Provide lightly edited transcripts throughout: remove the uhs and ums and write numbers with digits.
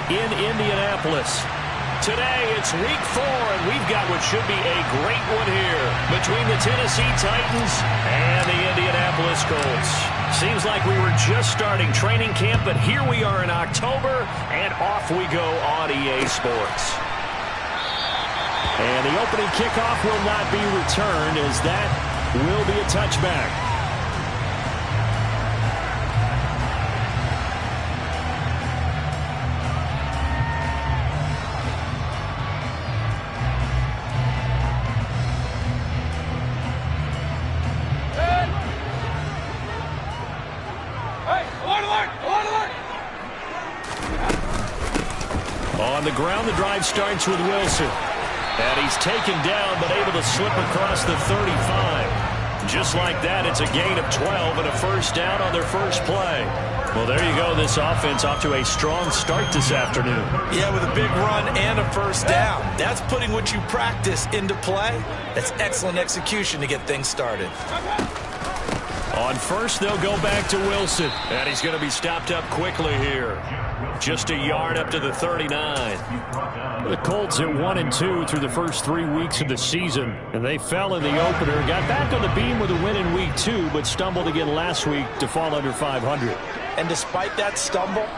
in Indianapolis. Today, it's week 4, and we've got what should be a great one here between the Tennessee Titans and the Indianapolis Colts. Seems like we were just starting training camp, but here we are in October, and off we go on EA Sports. And the opening kickoff will not be returned, as that will be a touchback. On the ground, the drive starts with Wilson. And he's taken down, but able to slip across the 35. Just like that, it's a gain of 12 and a first down on their first play. Well, there you go. This offense off to a strong start this afternoon. Yeah, with a big run and a first down. That's putting what you practice into play. That's excellent execution to get things started. On first, they'll go back to Wilson. And he's going to be stopped up quickly here. Just a yard up to the 39. The Colts at 1-2 through the first 3 weeks of the season, and they fell in the opener. Got back on the beam with a win in week 2, but stumbled again last week to fall under 500. And despite that stumble,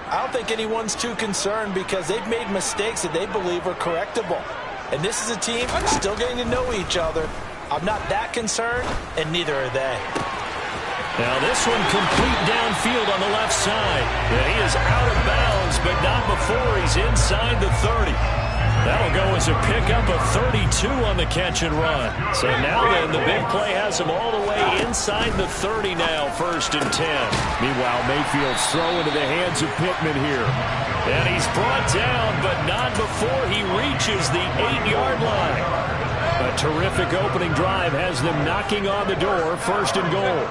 I don't think anyone's too concerned because they've made mistakes that they believe are correctable. And this is a team still getting to know each other. I'm not that concerned, and neither are they. Now this one complete downfield on the left side. And he is out of bounds, but not before he's inside the 30. That'll go as a pickup of 32 on the catch and run. So now then, the big play has him all the way inside the 30 now, 1st and 10. Meanwhile, Mayfield's throw into the hands of Pittman here. And he's brought down, but not before he reaches the 8-yard line. A terrific opening drive has them knocking on the door, 1st and goal.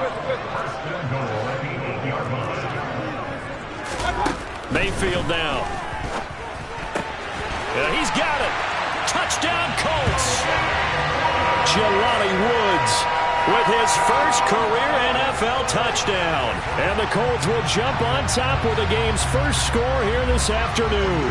Mayfield now. Yeah, he's got it. Touchdown, Colts. Jelani Woods with his first career NFL touchdown. And the Colts will jump on top with the game's first score here this afternoon.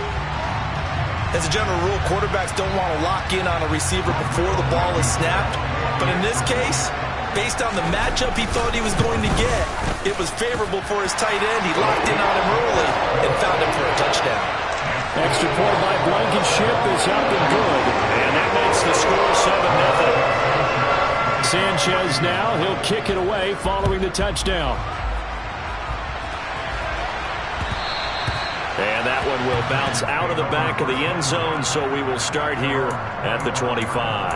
As a general rule, quarterbacks don't want to lock in on a receiver before the ball is snapped. But in this case, based on the matchup he thought he was going to get, it was favorable for his tight end. He locked in on him early and found him for a touchdown. Extra point by Blankenship is up and good. And that makes the score 7-0. Sanchez now, he'll kick it away following the touchdown. And that one will bounce out of the back of the end zone, so we will start here at the 25.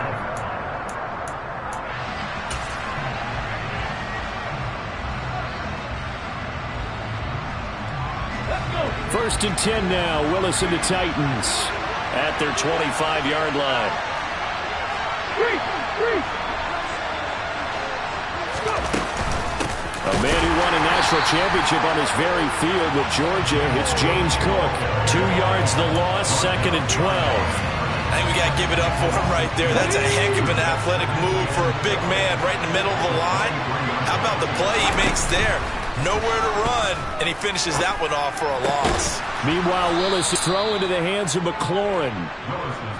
1st and 10 now. Willis and the Titans at their 25-yard line. A man who won a national championship on his very field with Georgia. It's James Cook. 2 yards the loss, 2nd and 12. I think we got to give it up for him right there. That's a heck of an athletic move for a big man right in the middle of the line. How about the play he makes there? Nowhere to run, and he finishes that one off for a loss. Meanwhile, Willis is thrown into the hands of McLaurin.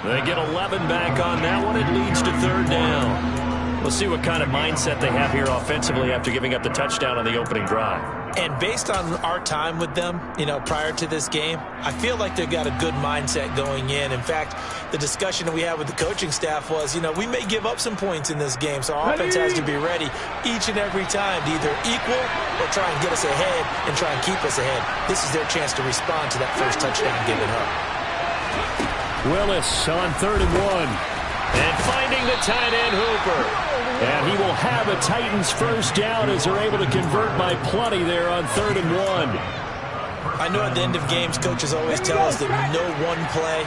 They get 11 back on that one. It leads to 3rd down. We'll see what kind of mindset they have here offensively after giving up the touchdown on the opening drive. And based on our time with them, prior to this game, I feel like they've got a good mindset going in. In fact, the discussion that we had with the coaching staff was, we may give up some points in this game, so our offense has to be ready each and every time to either equal or try and get us ahead and try and keep us ahead. This is their chance to respond to that first touchdown given up. Willis on 3rd and 1. And finding the tight end Hooper. And he will have a Titans first down as they're able to convert by plenty there on 3rd and 1. I know at the end of games, coaches always tell us that no one play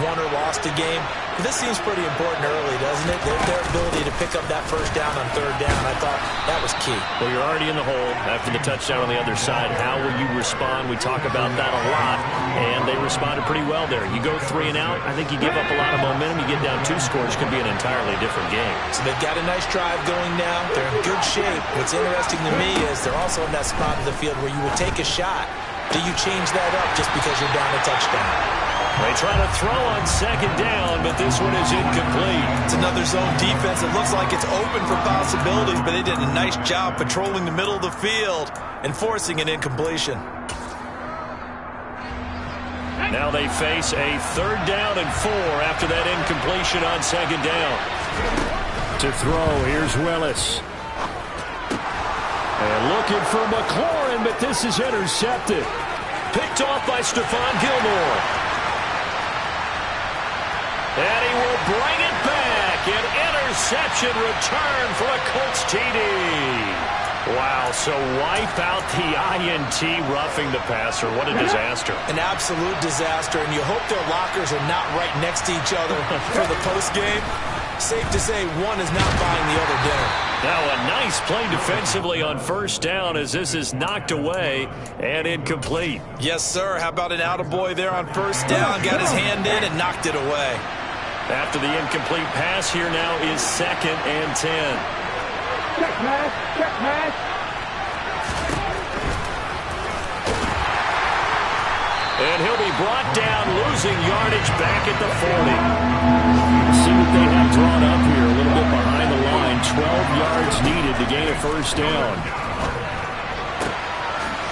won or lost a game. But this seems pretty important early, doesn't it? Their ability to pick up that first down on 3rd down, I thought that was key. Well, you're already in the hole after the touchdown on the other side. How will you respond? We talk about that a lot, and they responded pretty well there. You go 3 and out, I think you give up a lot of momentum. You get down 2 scores, could be an entirely different game. So they've got a nice drive going now. They're in good shape. What's interesting to me is they're also in that spot of the field where you would take a shot do you change that up just because you're down a touchdown? They try to throw on second down, but this one is incomplete. It's another zone defense. It looks like it's open for possibilities, but they did a nice job patrolling the middle of the field and forcing an incompletion. Now they face a 3rd down and 4 after that incompletion on second down. To throw, here's Willis. And looking for McLaurin, but this is intercepted. Picked off by Stephon Gilmore. And he will bring it back. An interception return for a Colts TD. Wow, so wipe out the INT roughing the passer. What a disaster. An absolute disaster, and you hope their lockers are not right next to each other for the postgame. Safe to say one is not buying the other dinner. Now a nice play defensively on 1st down as this is knocked away and incomplete. Yes, sir. How about an attaboy there on 1st down? Got his hand in and knocked it away. After the incomplete pass, here now is 2nd and 10. Check pass, check pass. And he'll be brought down, losing yardage back at the 40. See what they have drawn up here, a little bit behind the line. 12 yards needed to gain a 1st down.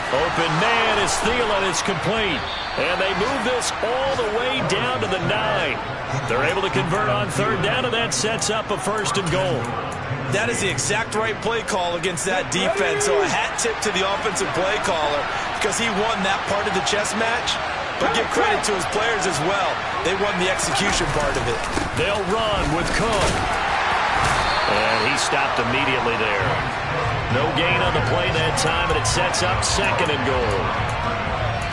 Open man is Thielen. It's complete. And they move this all the way down to the 9. They're able to convert on 3rd down, and that sets up a 1st and goal. That is the exact right play call against that defense. So a hat tip to the offensive play caller because he won that part of the chess match. But give credit to his players as well. They won the execution part of it. They'll run with Cook. And he stopped immediately there. No gain on the play that time, and it sets up 2nd and goal.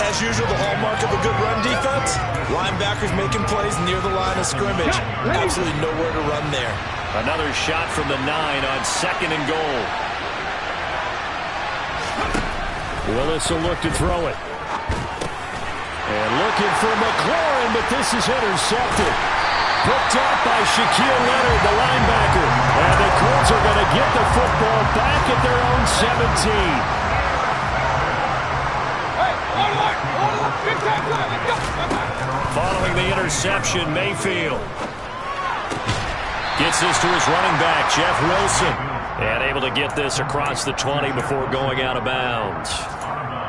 As usual, the hallmark of a good run defense, linebackers making plays near the line of scrimmage. Absolutely nowhere to run there. Another shot from the 9 on 2nd and goal. Willis will look to throw it. And looking for McLaurin, but this is intercepted. Picked up by Shaquille Leonard, the linebacker. And the Colts are going to get the football back at their own 17. Following the interception, Mayfield gets this to his running back, Jeff Wilson. And able to get this across the 20 before going out of bounds.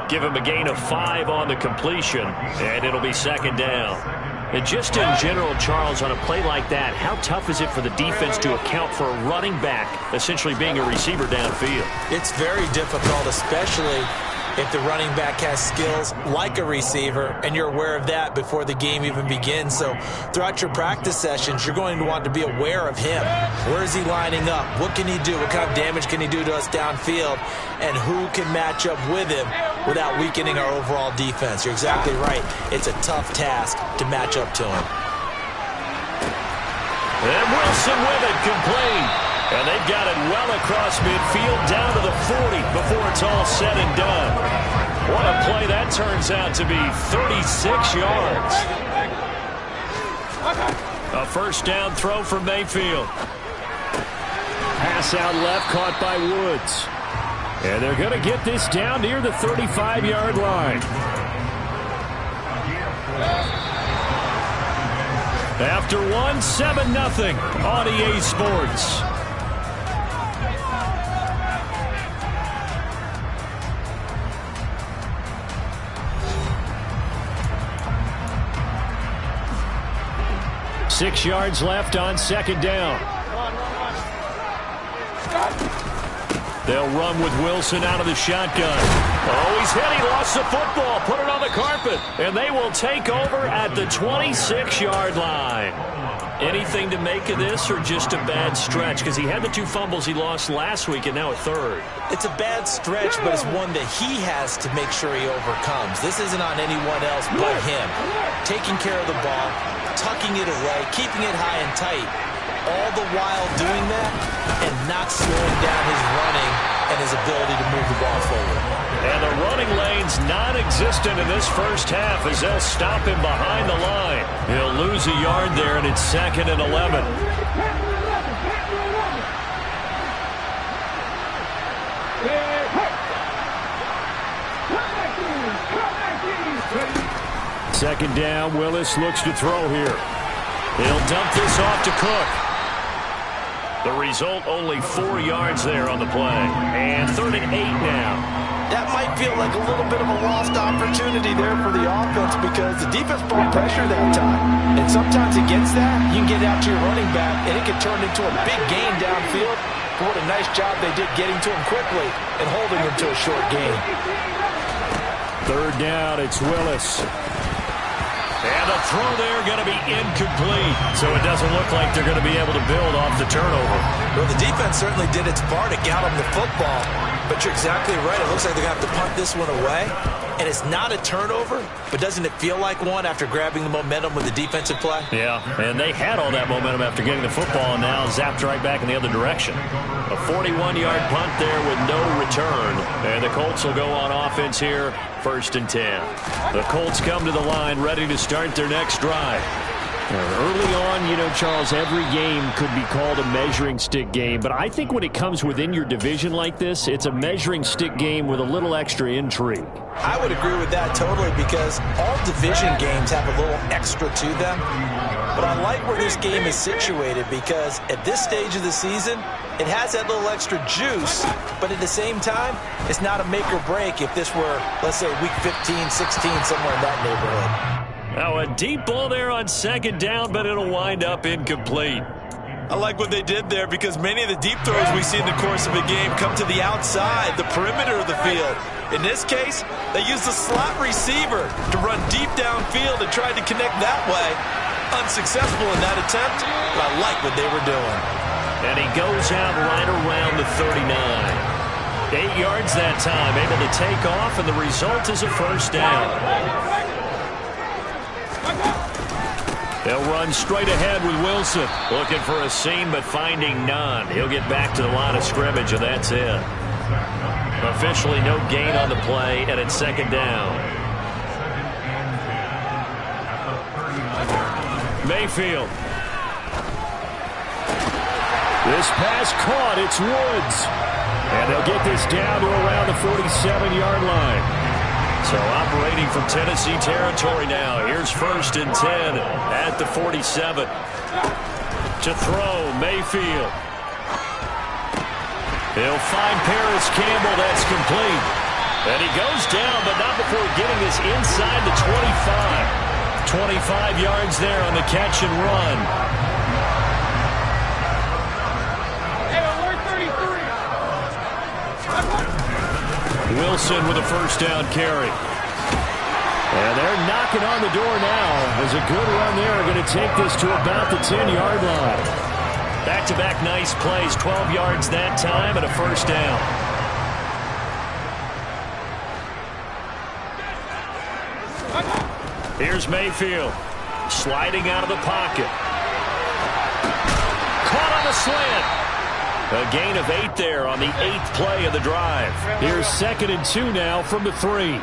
Give him a gain of 5 on the completion, and it'll be 2nd down. And just in general, Charles, on a play like that, how tough is it for the defense to account for a running back essentially being a receiver downfield? It's very difficult, especially if the running back has skills like a receiver, and you're aware of that before the game even begins. So throughout your practice sessions, you're going to want to be aware of him. Where is he lining up? What can he do? What kind of damage can he do to us downfield? And who can match up with him without weakening our overall defense? You're exactly right. It's a tough task to match up to him. And Wilson with it, complete. And they've got it well across midfield down to the 40 before it's all said and done. What a play that turns out to be, 36 yards. A 1st down throw from Mayfield. Pass out left, caught by Woods. And they're going to get this down near the 35-yard line. After one, 7-0 on EA Sports. Six yards left on 2nd down. They'll run with Wilson out of the shotgun. Oh, he's hit. He lost the football. Put it on the carpet. And they will take over at the 26-yard line. Anything to make of this or just a bad stretch? Because he had the 2 fumbles he lost last week and now a 3rd. It's a bad stretch, but it's one that he has to make sure he overcomes. This isn't on anyone else but him. Taking care of the ball, tucking it away, keeping it high and tight, all the while doing that and not slowing down his running and his ability to move the ball forward. And the running lane's non-existent in this first half as they'll stop him behind the line. He'll lose a yard there, and it's 2nd and 11. Second down, Willis looks to throw here. He'll dump this off to Cook. The result, only 4 yards there on the play. And 3rd and 8 now. That might feel like a little bit of a lost opportunity there for the offense because the defense brought pressure that time. And sometimes against that, you can get out to your running back, and it can turn into a big gain downfield. But what a nice job they did getting to him quickly and holding him to a short gain. 3rd down, it's Willis. And the throw there going to be incomplete. So it doesn't look like they're going to be able to build off the turnover. Well, the defense certainly did its part to get them the football. But you're exactly right. It looks like they're going to have to punt this one away. And it's not a turnover, but doesn't it feel like one after grabbing the momentum with the defensive play? Yeah, and they had all that momentum after getting the football and now zapped right back in the other direction. A 41-yard punt there with no return. And the Colts will go on offense here, 1st and 10. The Colts come to the line ready to start their next drive. Early on, you know, Charles, every game could be called a measuring stick game. But I think when it comes within your division like this, it's a measuring stick game with a little extra intrigue. I would agree with that totally because all division games have a little extra to them. But I like where this game is situated because at this stage of the season, it has that little extra juice. But at the same time, it's not a make or break if this were, let's say, week 15, 16, somewhere in that neighborhood. Now a deep ball there on 2nd down, but it'll wind up incomplete. I like what they did there because many of the deep throws we see in the course of a game come to the outside, the perimeter of the field. In this case, they used the slot receiver to run deep downfield and tried to connect that way. Unsuccessful in that attempt, but I like what they were doing. And he goes out right around the 39. 8 yards that time, able to take off, and the result is a 1st down. They'll run straight ahead with Wilson. Looking for a seam, but finding none. He'll get back to the line of scrimmage, and that's it. Officially no gain on the play, and it's 2nd down. Mayfield. This pass caught. It's Woods. And they'll get this down to around the 47-yard line. So operating from Tennessee territory now. Here's 1st and 10 at the 47. To throw, Mayfield. He'll find Paris Campbell. That's complete. And he goes down, but not before getting this inside the 25. 25 yards there on the catch and run. Wilson with a 1st down carry. And they're knocking on the door now. There's a good run there. Going to take this to about the 10-yard line. Back-to-back nice plays. 12 yards that time and a 1st down. Here's Mayfield. Sliding out of the pocket. Caught on the slant. A gain of 8 there on the 8th play of the drive. Here's 2nd and 2 now from the 3.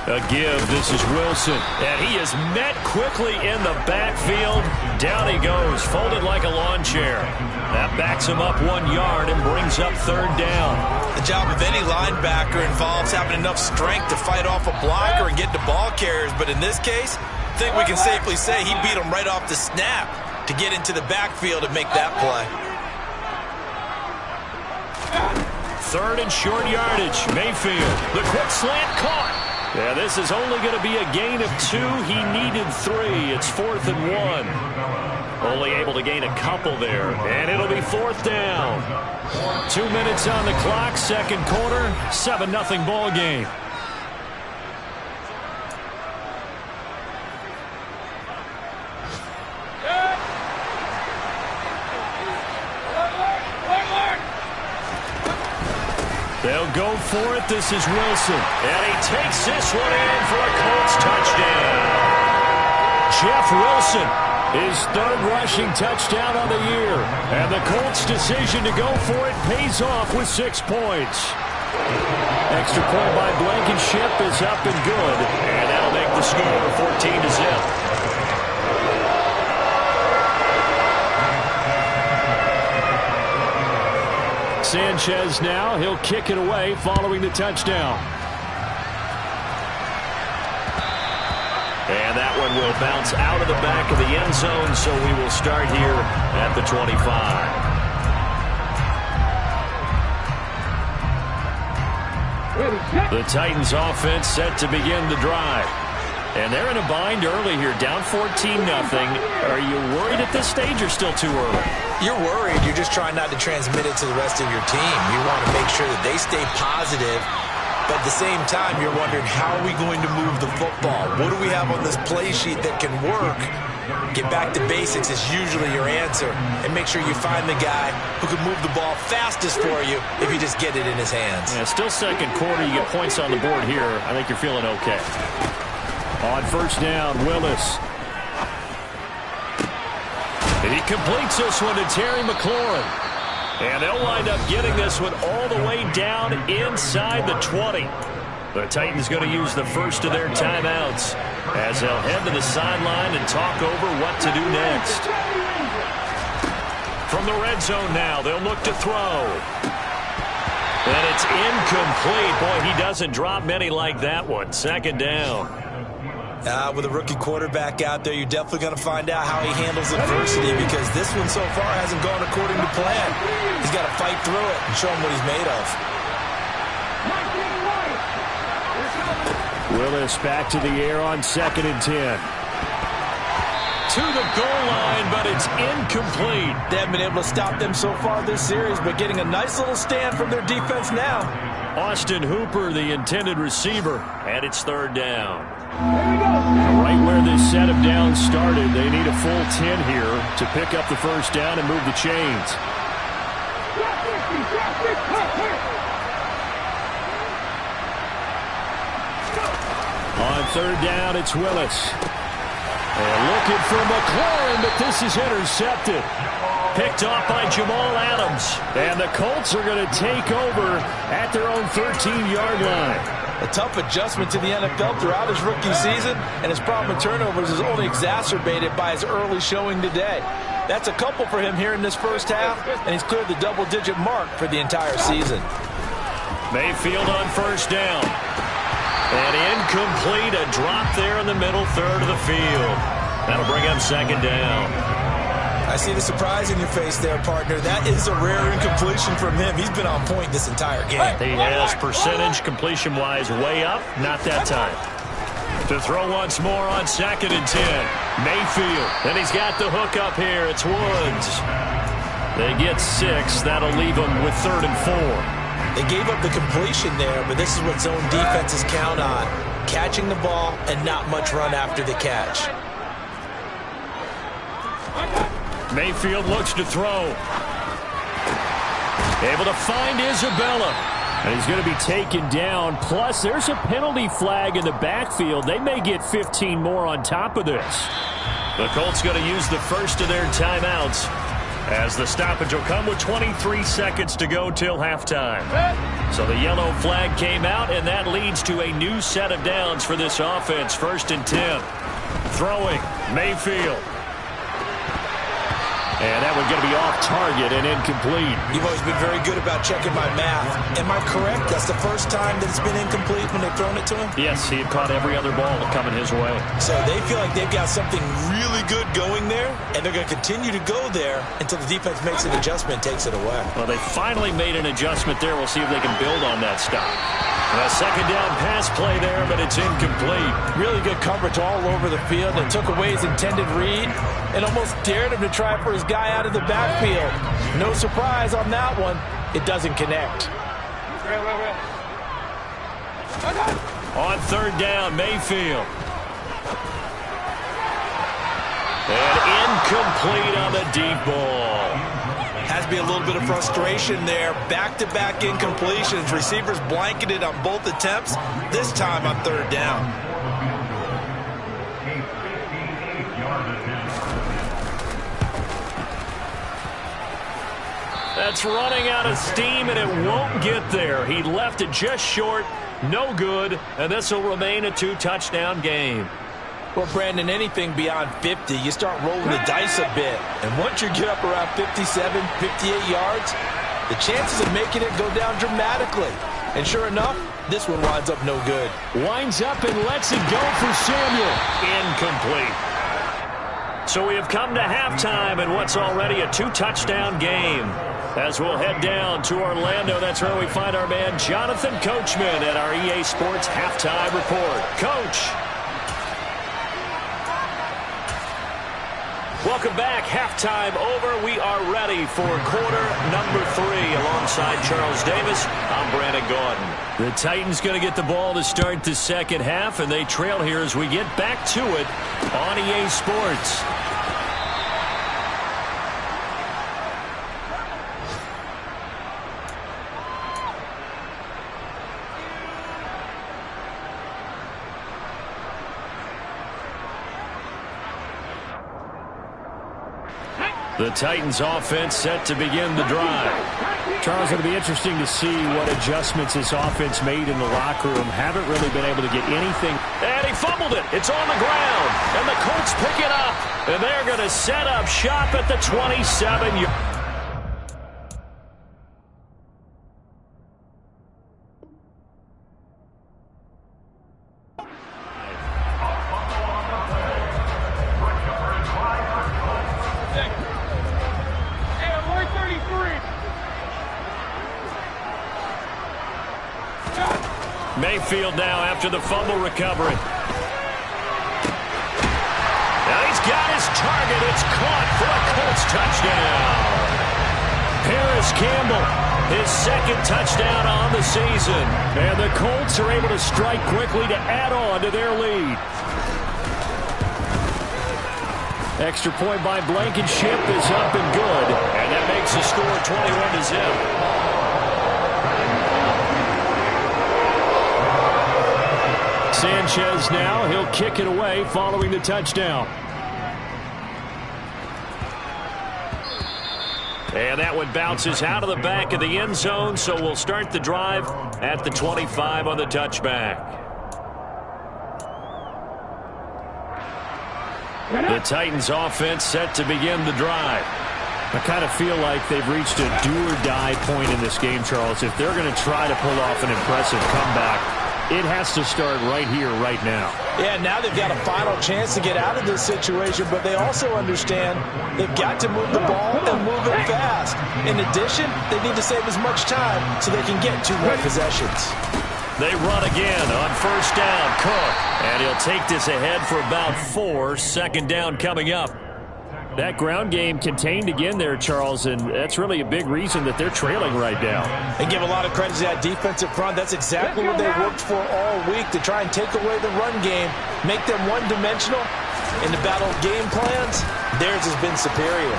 A give. This is Wilson. And he is met quickly in the backfield. Down he goes, folded like a lawn chair. That backs him up 1 yard and brings up 3rd down. The job of any linebacker involves having enough strength to fight off a blocker and get to ball carriers. But in this case, I think we can safely say he beat him right off the snap to get into the backfield and make that play. 3rd and short yardage. Mayfield. The quick slant caught. Yeah, this is only going to be a gain of 2. He needed 3. It's 4th and 1. Only able to gain a couple there. And it'll be 4th down. 2 minutes on the clock. 2nd quarter. 7-0 ball game. They'll go for it. This is Wilson. And he takes this one in for a Colts touchdown. Jeff Wilson, his 3rd rushing touchdown on the year. And the Colts' decision to go for it pays off with 6 points. Extra point by Blankenship is up and good. And that'll make the score 14-0. Sanchez now. He'll kick it away following the touchdown. And that one will bounce out of the back of the end zone, so we will start here at the 25. The Titans offense set to begin the drive. And they're in a bind early here, down 14-0. Are you worried at this stage or still too early? You're worried. You're just trying not to transmit it to the rest of your team. You want to make sure that they stay positive. But at the same time, you're wondering, how are we going to move the football? What do we have on this play sheet that can work? Get back to basics is usually your answer. And make sure you find the guy who can move the ball fastest for you if you just get it in his hands. Yeah, still second quarter. You get points on the board here. I think you're feeling okay. On first down, Willis. And he completes this one to Terry McLaurin. And they'll wind up getting this one all the way down inside the 20. The Titans going to use the first of their timeouts as they'll head to the sideline and talk over what to do next. From the red zone now, they'll look to throw. And it's incomplete. Boy, he doesn't drop many like that one. Second down. With a rookie quarterback out there, you're definitely going to find out how he handles adversity, because this one so far hasn't gone according to plan. He's got to fight through it and show him what he's made of. Willis back to the air on 2nd and 10. To the goal line, but it's incomplete. They haven't been able to stop them so far this series, but getting a nice little stand from their defense now. Austin Hooper, the intended receiver, and it's 3rd down. Right where this set of downs started, they need a full 10 here to pick up the first down and move the chains. On 3rd down, it's Willis. And looking for McLaurin, but this is intercepted. Picked off by Jamal Adams. And the Colts are going to take over at their own 13-yard line. A tough adjustment to the NFL throughout his rookie season, and his problem with turnovers is only exacerbated by his early showing today. That's a couple for him here in this first half, and he's cleared the double-digit mark for the entire season. Mayfield on first down. And incomplete, a drop there in the middle third of the field. That'll bring up 2nd down. I see the surprise in your face there, partner. That is a rare incompletion from him. He's been on point this entire game. He has percentage completion-wise way up. Not that time. To throw once more on 2nd and 10. Mayfield. And he's got the hook up here. It's Woods. They get 6. That'll leave them with 3rd and 4. They gave up the completion there, but this is what zone defenses count on. Catching the ball and not much run after the catch. Mayfield looks to throw. Able to find Isabella. And he's going to be taken down. Plus, there's a penalty flag in the backfield. They may get 15 more on top of this. The Colts going to use the first of their timeouts, as the stoppage will come with 23 seconds to go till halftime. So the yellow flag came out, and that leads to a new set of downs for this offense. 1st and 10. Throwing, Mayfield. And that one's going to be off target and incomplete. You've always been very good about checking my math. Am I correct? That's the first time that it's been incomplete when they've thrown it to him? Yes, he had caught every other ball coming his way. So they feel like they've got something really good going there, and they're going to continue to go there until the defense makes an adjustment and takes it away. Well, they finally made an adjustment there. We'll see if they can build on that stop. A 2nd down pass play there, but it's incomplete. Really good coverage all over the field. They took away his intended read and almost dared him to try for his guy out of the backfield. No surprise on that one. It doesn't connect. On 3rd down, Mayfield. And incomplete on the deep ball. Has to be a little bit of frustration there. Back-to-back incompletions. Receivers blanketed on both attempts, this time on 3rd down. That's running out of steam, and it won't get there. He left it just short, no good, and this will remain a 2-touchdown game. Well, Brandon, anything beyond 50, you start rolling the dice a bit. And once you get up around 57, 58 yards, the chances of making it go down dramatically. And sure enough, this one winds up no good. Winds up and lets it go for Samuel. Incomplete. So we have come to halftime in what's already a 2-touchdown game. As we'll head down to Orlando, that's where we find our man Jonathan Coachman at our EA Sports Halftime Report. Coach. Welcome back. Halftime over. We are ready for quarter number 3. Alongside Charles Davis, I'm Brandon Gaudin. The Titans going to get the ball to start the second half, and they trail here as we get back to it on EA Sports. The Titans offense set to begin the drive. Charles, it'll be interesting to see what adjustments this offense made in the locker room. Haven't really been able to get anything. And he fumbled it. It's on the ground. And the Colts pick it up. And they're going to set up shop at the 27-yard. Mayfield now after the fumble recovery. Now he's got his target. It's caught for a Colts touchdown. Paris Campbell, his second touchdown on the season. And the Colts are able to strike quickly to add on to their lead. Extra point by Blankenship is up and good. And that makes the score 21-0. Sanchez now, he'll kick it away following the touchdown. And that one bounces out of the back of the end zone, so we'll start the drive at the 25 on the touchback. The Titans offense set to begin the drive. I kind of feel like they've reached a do-or-die point in this game, Charles. If they're going to try to pull off an impressive comeback, it has to start right here, right now. Yeah, now they've got a final chance to get out of this situation, but they also understand they've got to move the ball and move it fast. In addition, they need to save as much time so they can get 2 more possessions. They run again on first down. Cook, and he'll take this ahead for about 4. Second down coming up. That ground game contained again there, Charles, and that's really a big reason that they're trailing right now. They give a lot of credit to that defensive front. That's exactly what they worked for all week, to try and take away the run game, make them one-dimensional. In the battle of game plans, theirs has been superior.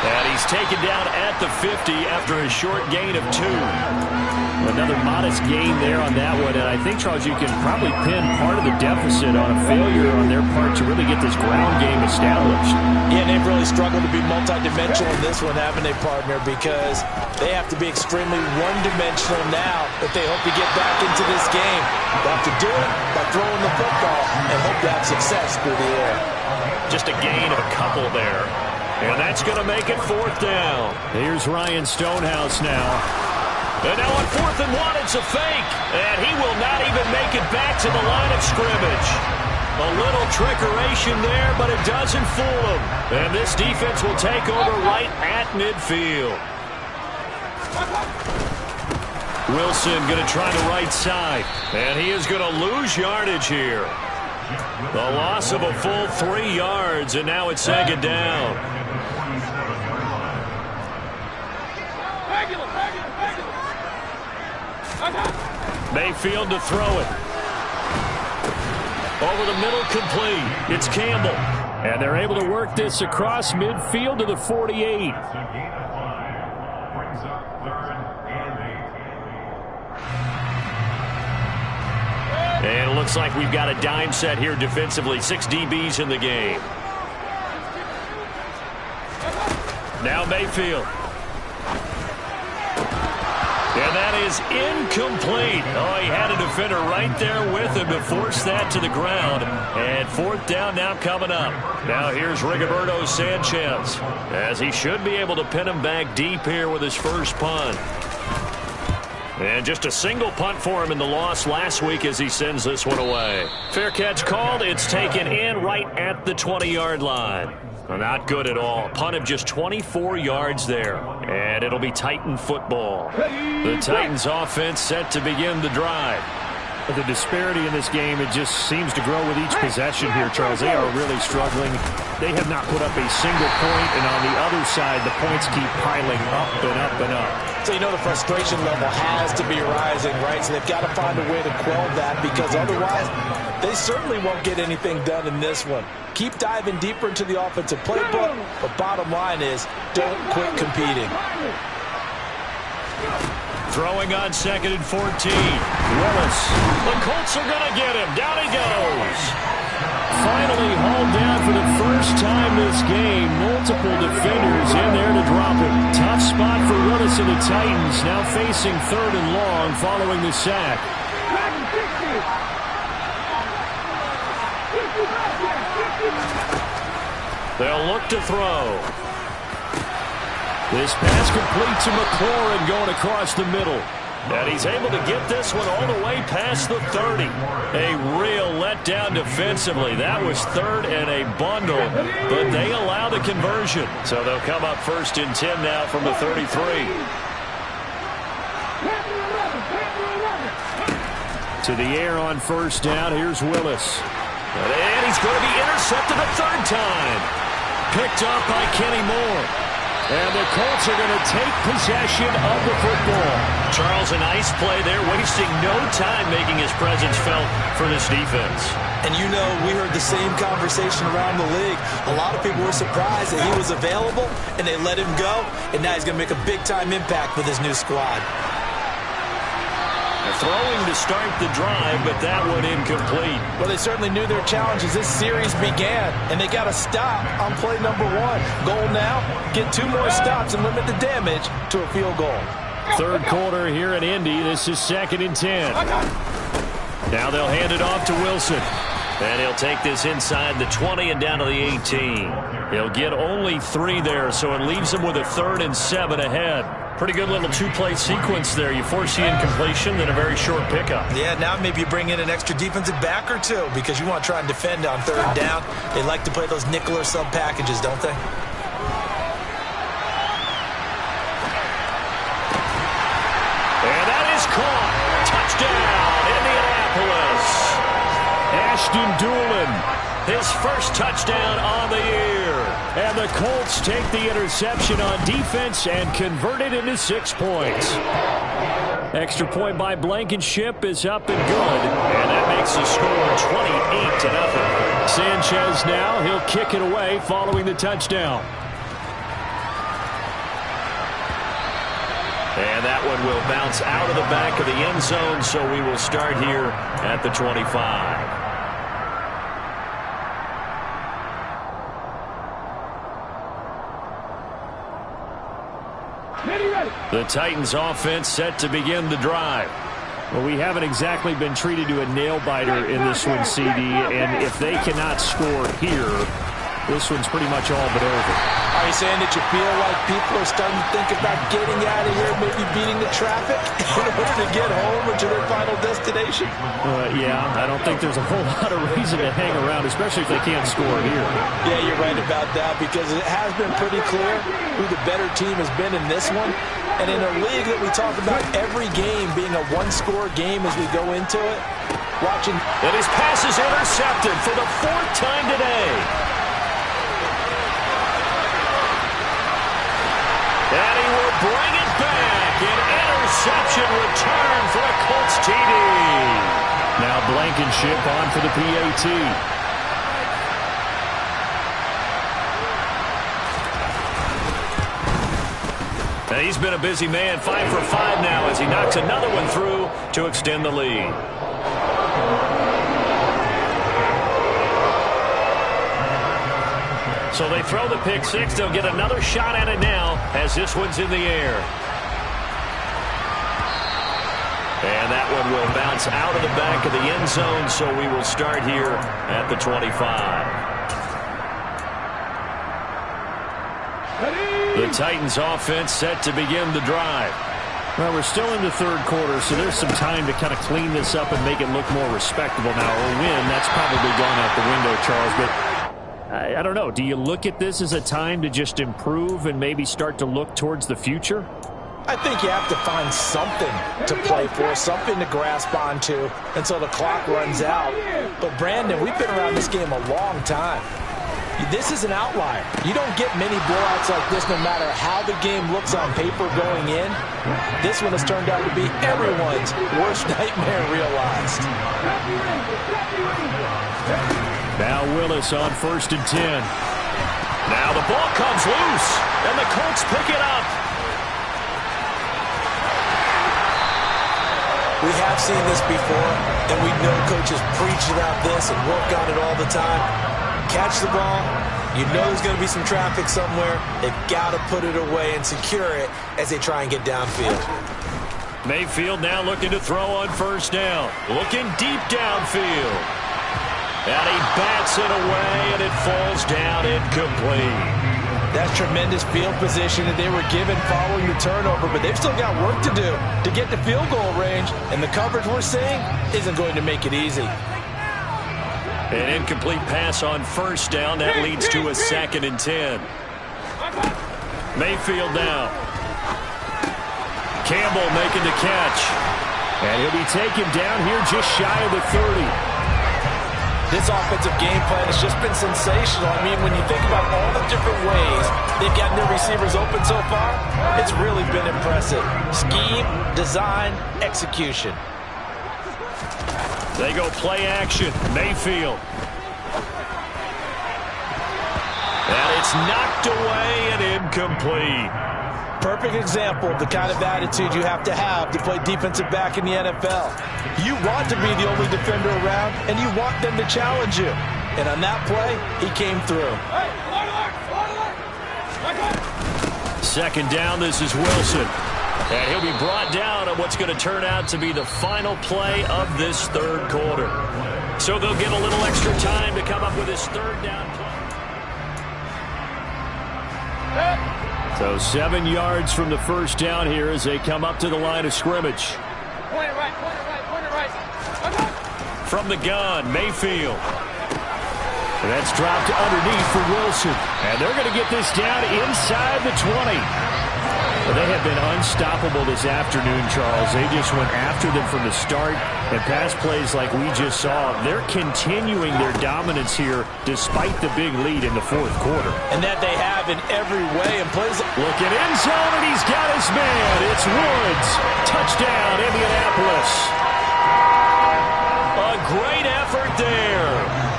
And he's taken down at the 50 after a short gain of 2. Another modest gain there on that one, and I think, Charles, you can probably pin part of the deficit on a failure on their part to really get this ground game established. Yeah, and they've really struggled to be multidimensional in this one, haven't they, partner? Because they have to be extremely one-dimensional now if they hope to get back into this game. They have to do it by throwing the football and hope to have success through the air. Just a gain of a couple there. And that's going to make it 4th down. Here's Ryan Stonehouse now. And now on 4th and 1, it's a fake. And he will not even make it back to the line of scrimmage. A little trickeration there, but it doesn't fool him. And this defense will take over right at midfield. Wilson going to try the right side. And he is going to lose yardage here. The loss of a full 3 yards, and now it's 2nd down. Mayfield to throw it. Over the middle, complete. It's Campbell. And they're able to work this across midfield to the 48. And it looks like we've got a dime set here defensively. 6 DBs in the game. Now Mayfield. And that is incomplete. Oh, he had a defender right there with him to force that to the ground. And 4th down now coming up. Now here's Rigoberto Sanchez, as he should be able to pin him back deep here with his first punt. And just a single punt for him in the loss last week as he sends this one away. Fair catch called. It's taken in right at the 20-yard line. Not good at all. Punt of just 24 yards there. And it'll be Titan football. The Titans offense set to begin the drive. The disparity in this game, it just seems to grow with each possession here, Charles. They are really struggling. They have not put up a single point, and on the other side, the points keep piling up and up and up. So you know the frustration level has to be rising, right? So they've got to find a way to quell that, because otherwise they certainly won't get anything done in this one. Keep diving deeper into the offensive playbook, but bottom line is don't quit competing. Throwing on 2nd and 14. Willis. The Colts are going to get him. Down he goes. Finally hauled down for the first time this game. Multiple defenders in there to drop him. Tough spot for Willis and the Titans, now facing 3rd and long following the sack. They'll look to throw. This pass complete to McLaurin going across the middle. And he's able to get this one all the way past the 30. A real letdown defensively. That was 3rd and a bundle, but they allow the conversion. So they'll come up 1st and 10 now from the 33. To the air on 1st down. Here's Willis. And he's going to be intercepted a 3rd time. Picked up by Kenny Moore. And the Colts are going to take possession of the football. Charles, a nice play there, wasting no time making his presence felt for this defense. And you know, we heard the same conversation around the league. A lot of people were surprised that he was available, and they let him go, and now he's going to make a big-time impact with his new squad. Throwing to start the drive, but that one incomplete. Well, they certainly knew their challenge as this series began, and they got to stop on play number 1. Goal now, get 2 more stops and limit the damage to a field goal. 3rd quarter here in Indy. This is 2nd and 10. Now they'll hand it off to Wilson. And he'll take this inside the 20 and down to the 18. He'll get only 3 there, so it leaves him with a 3rd and 7 ahead. Pretty good little 2-play sequence there. You force the incompletion, then a very short pickup. Yeah, now maybe you bring in an extra defensive back or 2 because you want to try and defend on 3rd down. They like to play those nickel or sub packages, don't they? And that is caught. Touchdown, Indianapolis. Ashton Dulin, his first touchdown on the year. And the Colts take the interception on defense and convert it into 6 points. Extra point by Blankenship is up and good. And that makes the score 28-0. Sanchez now, he'll kick it away following the touchdown. And that one will bounce out of the back of the end zone, so we will start here at the 25. The Titans offense set to begin the drive. Well, we haven't exactly been treated to a nail-biter in this one, CD, and if they cannot score here, this one's pretty much all but over. Are you saying that you feel like people are starting to think about getting out of here, maybe beating the traffic in order to get home or to their final destination? Yeah, I don't think there's a whole lot of reason to hang around, especially if they can't score here. Yeah, you're right about that, because it has been pretty clear who the better team has been in this one. And in a league that we talk about every game being a one-score game as we go into it, watching... And his pass is intercepted for the 4th time today. And he will bring it back. An interception return for the Colts TD. Now Blankenship on for the PAT. And he's been a busy man, 5 for 5 now as he knocks another one through to extend the lead. So they throw the pick 6. They'll get another shot at it now as this one's in the air. And that one will bounce out of the back of the end zone, so we will start here at the 25. The Titans offense set to begin the drive. Well, we're still in the third quarter, so there's some time to kind of clean this up and make it look more respectable now. A win, that's probably gone out the window, Charles. But I don't know. Do you look at this as a time to just improve and maybe start to look towards the future? I think you have to find something to play for, something to grasp onto until the clock runs out. But, Brandon, we've been around this game a long time. This is an outlier. You don't get many blowouts like this no matter how the game looks on paper going in. This one has turned out to be everyone's worst nightmare realized. Now Willis on 1st and 10. Now the ball comes loose, and the Colts pick it up. We have seen this before, and we know coaches preach about this and work on it all the time. Catch the ball, you know there's going to be some traffic somewhere. They've got to put it away and secure it as they try and get downfield. Mayfield now looking to throw on 1st down. Looking deep downfield. And he bats it away, and it falls down incomplete. That's tremendous field position that they were given following the turnover, but they've still got work to do to get to field goal range, and the coverage we're seeing isn't going to make it easy. An incomplete pass on 1st down. That leads to a 2nd and 10. Mayfield now. Campbell making the catch. And he'll be taken down here just shy of the 30. This offensive game plan has just been sensational. I mean, when you think about all the different ways they've gotten their receivers open so far, it's really been impressive. Scheme, design, execution. They go play action. Mayfield. And it's knocked away and incomplete. Perfect example of the kind of attitude you have to play defensive back in the NFL. You want to be the only defender around, and you want them to challenge you. And on that play, he came through. 2nd down, this is Wilson. And he'll be brought down on what's going to turn out to be the final play of this third quarter. So they'll get a little extra time to come up with his 3rd down play. So 7 yards from the 1st down here as they come up to the line of scrimmage. Point it right, point it right, point it right. From the gun, Mayfield. That's dropped underneath for Wilson. And they're going to get this down inside the 20. Well, they have been unstoppable this afternoon, Charles. They just went after them from the start, and pass plays like we just saw, they're continuing their dominance here despite the big lead in the 4th quarter. And that they have in every way. And plays. Look at end zone, and he's got his man. It's Woods. Touchdown, Indianapolis. A great effort there.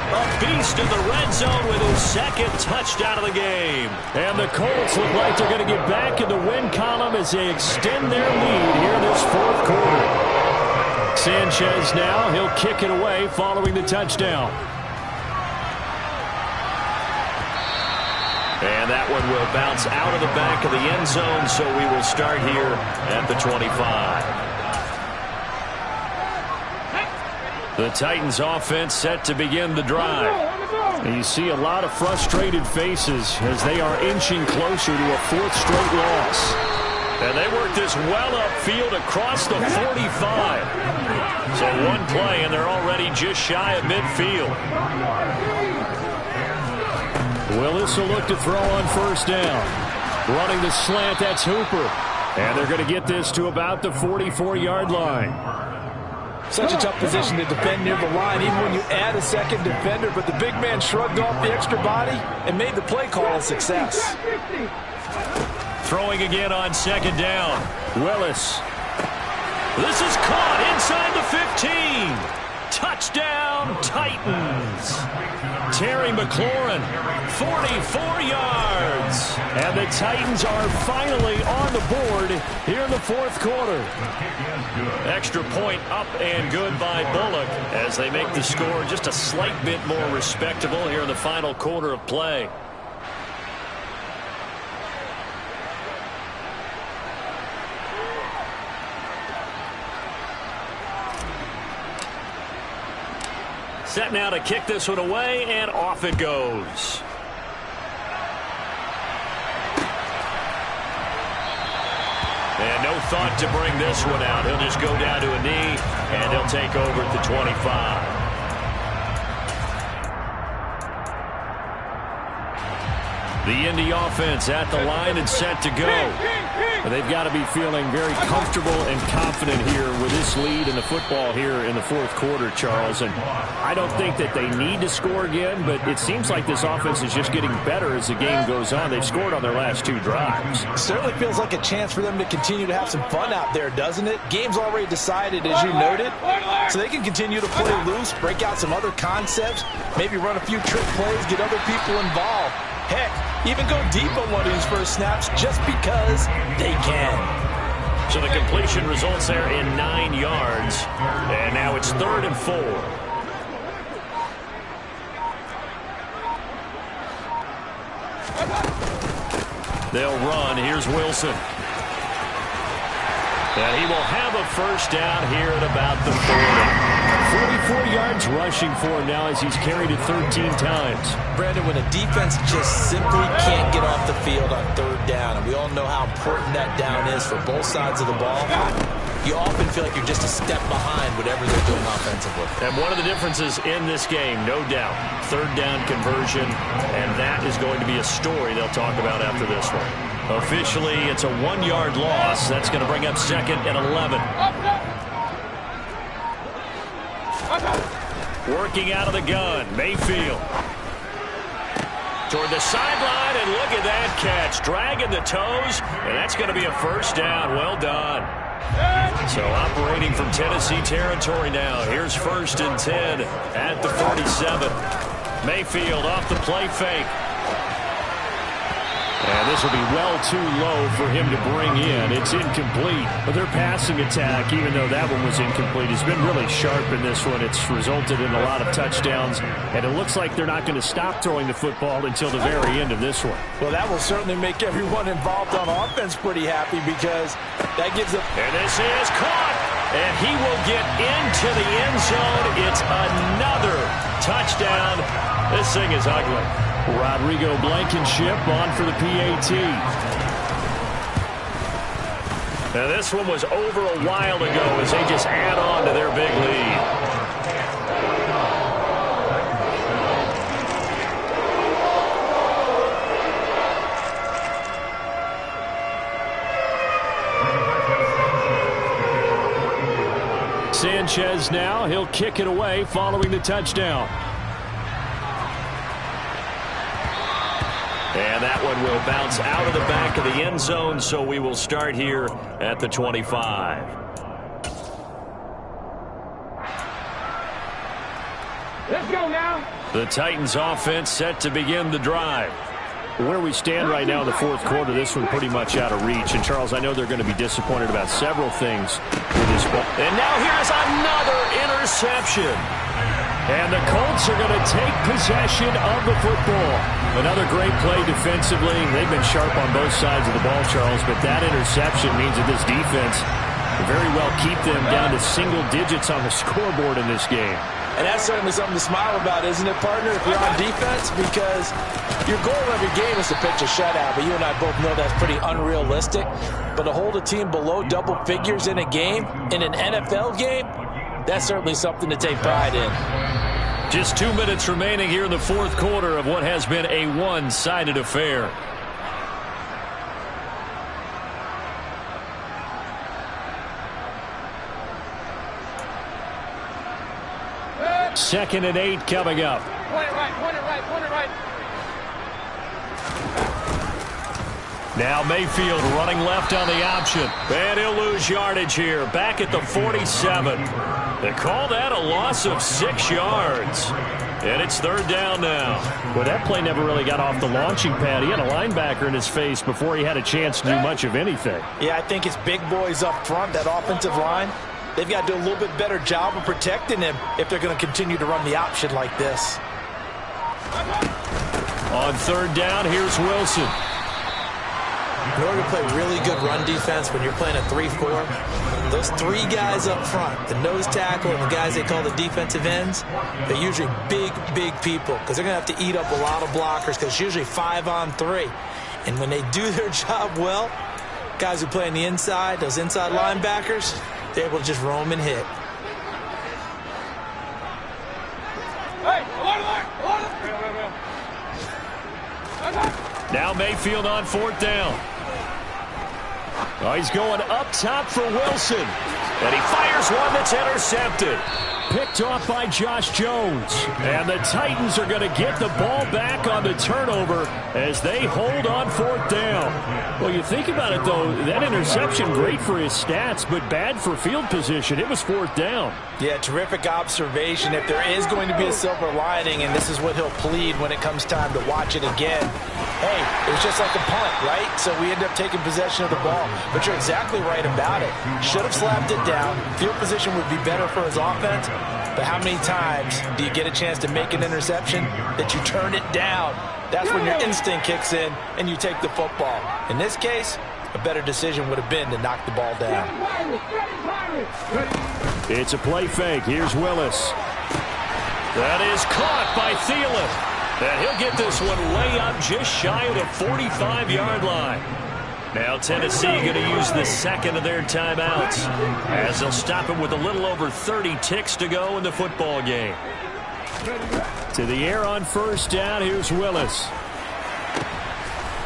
A beast in the red zone with his 2nd touchdown of the game. And the Colts look like they're going to get back in the win column as they extend their lead here in this 4th quarter. Sanchez now, he'll kick it away following the touchdown. And that one will bounce out of the back of the end zone, so we will start here at the 25. The Titans offense set to begin the drive. And you see a lot of frustrated faces as they are inching closer to a 4th straight loss. And they work this well upfield across the 45. So one play, and they're already just shy of midfield. Willis will look to throw on 1st down. Running the slant, that's Hooper. And they're going to get this to about the 44-yard line. Such a tough position to defend near the line, even when you add a 2nd defender. But the big man shrugged off the extra body and made the play call a success. Throwing again on 2nd down. Willis. This is caught inside the 15. Touchdown, Titans. Terry McLaurin, 44 yards. And the Titans are finally on the board here in the 4th quarter. Extra point up and good by Bullock as they make the score just a slight bit more respectable here in the final quarter of play. Set now to kick this one away, and off it goes. And no thought to bring this one out. He'll just go down to a knee, and he'll take over at the 25. The Indy offense at the line and set to go. They've got to be feeling very comfortable and confident here with this lead in the football here in the fourth quarter, Charles. And I don't think that they need to score again, but it seems like this offense is just getting better as the game goes on. They've scored on their last 2 drives. It certainly feels like a chance for them to continue to have some fun out there, doesn't it? Game's already decided, as you noted, so they can continue to play loose, break out some other concepts, maybe run a few trick plays, get other people involved. Heck, even go deep on one of these first snaps just because they can. So the completion results there in 9 yards. And now it's 3rd and 4. They'll run. Here's Wilson. And he will have a first down here at about the 40. 44 yards rushing for him now as he's carried it 13 times. Brandon, when a defense just simply can't get off the field on 3rd down, and we all know how important that down is for both sides of the ball, you often feel like you're just a step behind whatever they're doing offensively. And one of the differences in this game, no doubt, 3rd down conversion, and that is going to be a story they'll talk about after this one. Officially, it's a 1-yard loss. That's going to bring up 2nd and 11. Working out of the gun, Mayfield. Toward the sideline, and look at that catch. Dragging the toes, and that's going to be a first down. Well done. So operating from Tennessee territory now. Here's 1st and 10 at the 47. Mayfield off the play fake. And this will be well too low for him to bring in. It's incomplete. But their passing attack, even though that one was incomplete, has been really sharp in this one. It's resulted in a lot of touchdowns. And it looks like they're not going to stop throwing the football until the very end of this one. Well, that will certainly make everyone involved on offense pretty happy because that gives them... And this is caught. And he will get into the end zone. It's another touchdown. This thing is ugly. Rodrigo Blankenship on for the PAT. Now this one was over a while ago as they just add on to their big lead. Sanchez now, he'll kick it away following the touchdown. And that one will bounce out of the back of the end zone, so we will start here at the 25. Let's go now. The Titans offense set to begin the drive. Where we stand right now in the fourth quarter, this one pretty much out of reach. And, Charles, I know they're going to be disappointed about several things with this ball. And now here's another interception. And the Colts are going to take possession of the football. Another great play defensively. They've been sharp on both sides of the ball, Charles, but that interception means that this defense will very well keep them down to single digits on the scoreboard in this game. And that's certainly something to smile about, isn't it, partner, if you're on defense? Because your goal every game is to pitch a shutout, but you and I both know that's pretty unrealistic. But to hold a team below double figures in a game, in an NFL game, that's certainly something to take pride in. Just 2 minutes remaining here in the fourth quarter of what has been a one-sided affair. Second and 8 coming up. Point it right, point it right, point it right. Now Mayfield running left on the option. And he'll lose yardage here. Back at the 47. They call that a loss of 6 yards. And it's third down now. Well, that play never really got off the launching pad. He had a linebacker in his face before he had a chance to do much of anything. Yeah, I think it's big boys up front, that offensive line. They've got to do a little bit better job of protecting him if they're going to continue to run the option like this. On third down, here's Wilson. In order to play really good run defense when you're playing a 3-4, those 3 guys up front, the nose tackle and the guys they call the defensive ends, they're usually big, big people because they're going to have to eat up a lot of blockers because it's usually 5 on 3. And when they do their job well, Guys who play on the inside, those inside linebackers, they're able to just roam and hit. Now Mayfield on 4th down. Oh, he's going up top for Wilson. And he fires one that's intercepted. Picked off by Josh Jones. And the Titans are going to get the ball back on the turnover as they hold on 4th down. Well, you think about it, though, that interception, great for his stats, but bad for field position. It was 4th down. Yeah, terrific observation. If there is going to be a silver lining, and this is what he'll plead when it comes time to watch it again, hey, it was just like a punt, right? So we end up taking possession of the ball. But you're exactly right about it. Should have slapped it down. Field position would be better for his offense. But how many times do you get a chance to make an interception that you turn it down? That's when your instinct kicks in and you take the football. In this case, a better decision would have been to knock the ball down. It's a play fake. Here's Willis. That is caught by Thielen. And he'll get this one way up just shy of the 45-yard line. Now Tennessee going to use the second of their timeouts as they'll stop him with a little over 30 ticks to go in the football game. To the air on 1st down. Here's Willis.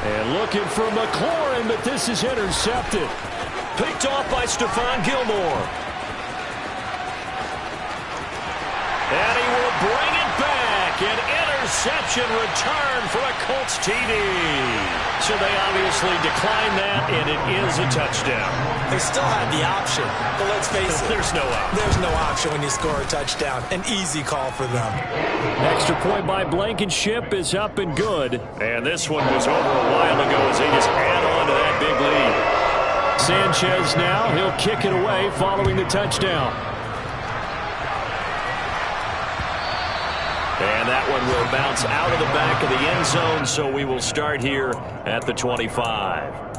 And looking for McLaurin, but this is intercepted. Picked off by Stephon Gilmore. And he will bring it back. An interception return for a Colts TD. So they obviously declined that, and it is a touchdown. They still had the option, but let's face it. There's no option. There's no option when you score a touchdown. An easy call for them. Extra point by Blankenship is up and good. And this one was over a while ago as they just add on to that big lead. Sanchez now, he'll kick it away following the touchdown. And that one will bounce out of the back of the end zone, so we will start here at the 25.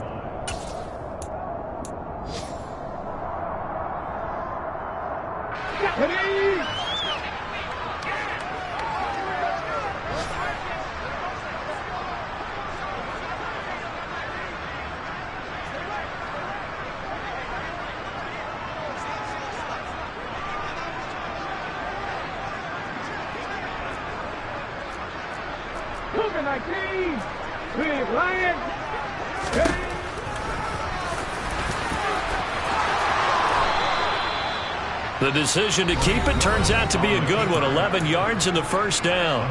The decision to keep it turns out to be a good one. 11 yards in the 1st down.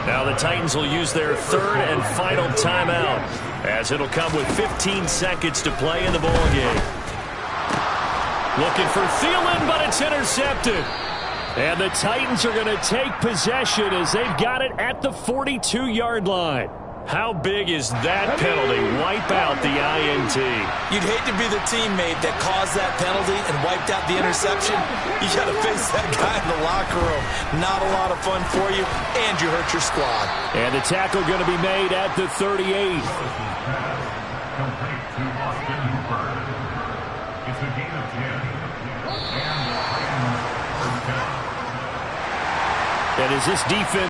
Now the Titans will use their 3rd and final timeout as it'll come with 15 seconds to play in the ball game. Looking for Thielen, but it's intercepted. And the Titans are going to take possession as they've got it at the 42-yard line. How big is that penalty? Wipe out the INT. You'd hate to be the teammate that caused that penalty and wiped out the interception. You got to face that guy in the locker room. Not a lot of fun for you, and you hurt your squad. And the tackle going to be made at the 38. And is this defense